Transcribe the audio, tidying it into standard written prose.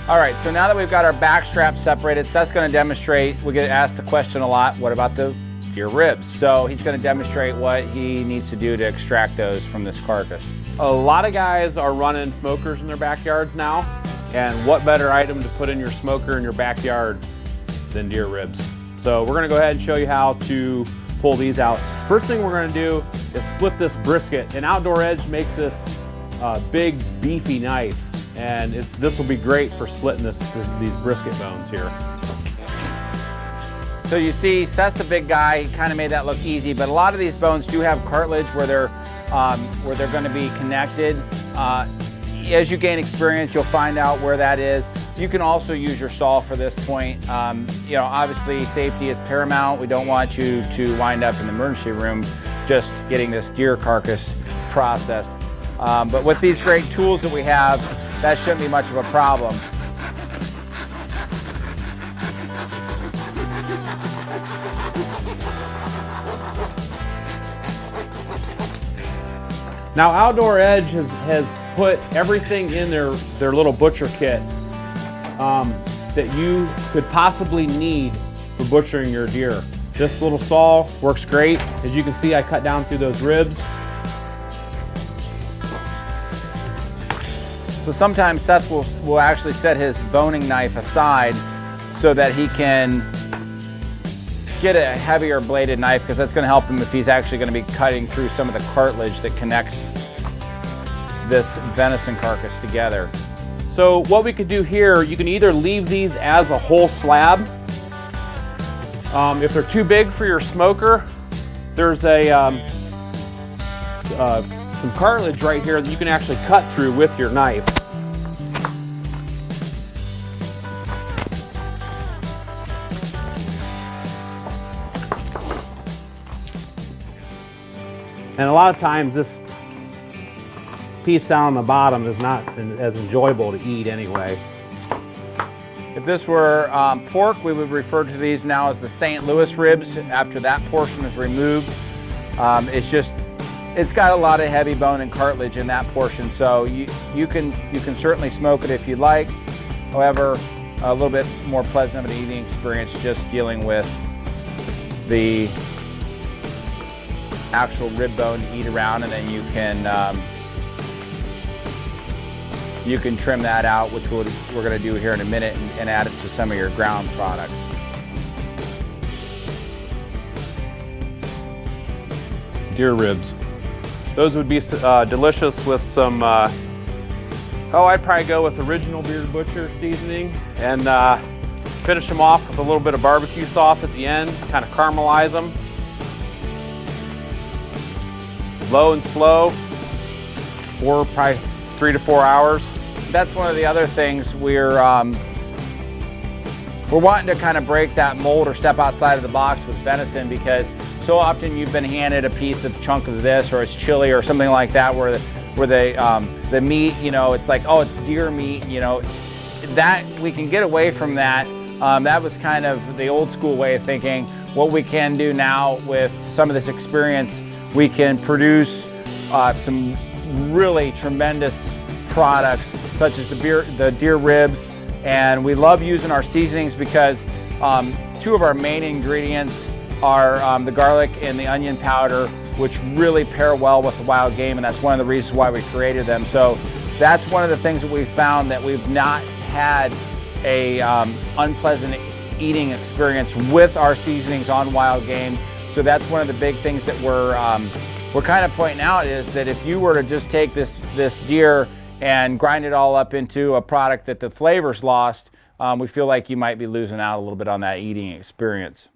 All right, so now that we've got our back straps separated, Seth's going to demonstrate. We get asked the question a lot, what about the deer ribs? So he's going to demonstrate what he needs to do to extract those from this carcass. A lot of guys are running smokers in their backyards now, and what better item to put in your smoker in your backyard than deer ribs? So we're going to go ahead and show you how to pull these out. First thing we're going to do is split this brisket. An Outdoor Edge makes this big beefy knife, and this will be great for splitting these brisket bones here. So you see, Seth's a big guy. He kind of made that look easy, but a lot of these bones do have cartilage where they're going to be connected. As you gain experience, you'll find out where that is. You can also use your saw for this point. You know, obviously safety is paramount. We don't want you to wind up in the emergency room just getting this deer carcass processed. But with these great tools that we have, that shouldn't be much of a problem. Now Outdoor Edge has put everything in their little butcher kit that you could possibly need for butchering your deer. This little saw works great. As you can see, I cut down through those ribs. So sometimes Seth will actually set his boning knife aside so that he can get a heavier bladed knife, because that's going to help him if he's actually going to be cutting through some of the cartilage that connects this venison carcass together. So what we could do here, you can either leave these as a whole slab. If they're too big for your smoker, there's some cartilage right here that you can actually cut through with your knife. And a lot of times this piece down on the bottom is not as enjoyable to eat anyway. If this were pork, we would refer to these now as the St. Louis ribs after that portion is removed. It's got a lot of heavy bone and cartilage in that portion, so you can certainly smoke it if you like. However, a little bit more pleasant of an eating experience just dealing with the actual rib bone to eat around, and then you can trim that out, which we're going to do here in a minute, and add it to some of your ground products. Deer ribs. Those would be delicious with some, I'd probably go with original Bearded Butcher seasoning, and finish them off with a little bit of barbecue sauce at the end, kind of caramelize them. Low and slow for probably 3 to 4 hours. That's one of the other things we're wanting to kind of break that mold or step outside of the box with venison, because so often you've been handed a chunk of this, or it's chili or something like that, where the meat, you know, it's like, oh, it's deer meat, you know. That we can get away from that. That was kind of the old school way of thinking. What we can do now with some of this experience, we can produce some really tremendous products, such as the deer ribs. And we love using our seasonings because two of our main ingredients are the garlic and the onion powder, which really pair well with the wild game, and that's one of the reasons why we created them. So that's one of the things that we've found, that we've not had a unpleasant eating experience with our seasonings on wild game. So that's one of the big things that we're kind of pointing out, is that if you were to just take this deer and grind it all up into a product that the flavor's lost, we feel like you might be losing out a little bit on that eating experience.